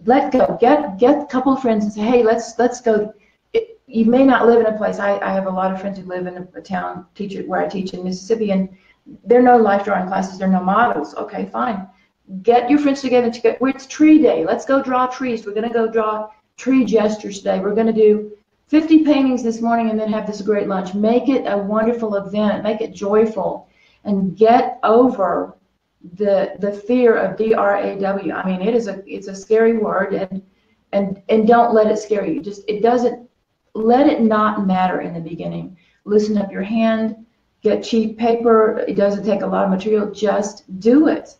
let go. Get a couple of friends and say, hey, let's go. You may not live in a place. I have a lot of friends who live in a town where I teach in Mississippi, and there are no life drawing classes. There are no models. Okay, fine. Get your friends together. It's tree day. Let's go draw trees. We're going to go draw tree gestures today. We're going to do 50 paintings this morning and then have this great lunch. Make it a wonderful event. Make it joyful, and get over the fear of DRAW. I mean, it's a scary word, and don't let it scare you. Let it not matter in the beginning. Loosen up your hand, get cheap paper. It doesn't take a lot of material. Just do it.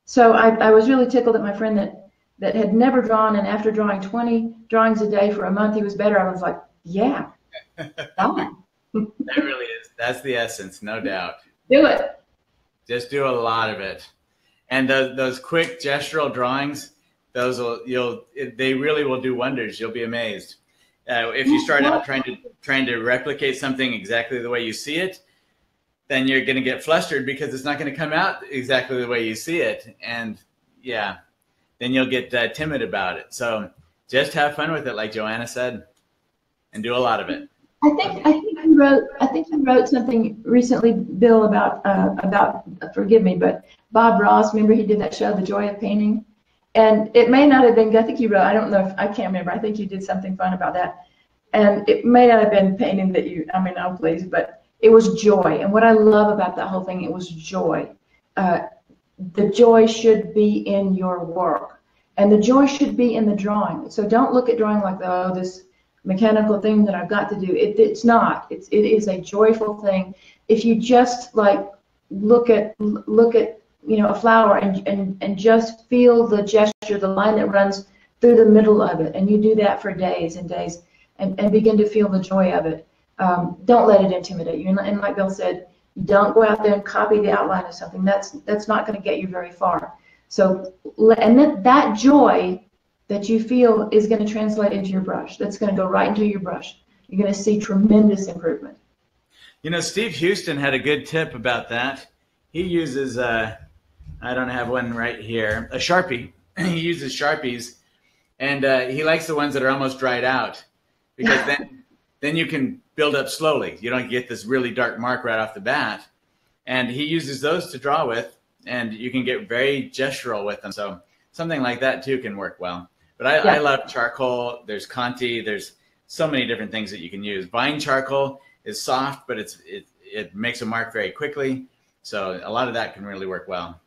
So I was really tickled at my friend that had never drawn, and after drawing 20 drawings a day for a month, he was better. I was like, yeah. That really is. That's the essence, no doubt. Do it. Just do a lot of it. And those quick gestural drawings, they really will do wonders. You'll be amazed. If you start out trying to replicate something exactly the way you see it, then you're going to get flustered because it's not going to come out exactly the way you see it. And yeah, then you'll get timid about it. So just have fun with it, like Joanna said, and do a lot of it. I think you wrote something recently, Bill, about forgive me, but Bob Ross. Remember he did that show, The Joy of Painting, and it may not have been. I think you wrote. I don't know if I can't remember. I think you did something fun about that, and it may not have been painting that you. I mean, oh please, but it was joy. And what I love about that whole thing, it was joy. The joy should be in your work, and the joy should be in the drawing. So don't look at drawing like this mechanical thing that I've got to do. It's not. It is a joyful thing. If you just like look at a flower and just feel the gesture, the line that runs through the middle of it, and you do that for days and days, and begin to feel the joy of it. Don't let it intimidate you. And like Bill said, don't go out there and copy the outline of something. That's not going to get you very far. So, and that joy that you feel is going to translate into your brush. That's going to go right into your brush. You're going to see tremendous improvement. You know, Steve Houston had a good tip about that. He uses, I don't have one right here, a Sharpie. He uses Sharpies, and he likes the ones that are almost dried out, because then you can build up slowly. You don't get this really dark mark right off the bat. And he uses those to draw with, and you can get very gestural with them. So something like that too can work well. But I love charcoal. There's Conti. There's so many different things that you can use. Vine charcoal is soft, but it makes a mark very quickly. So a lot of that can really work well.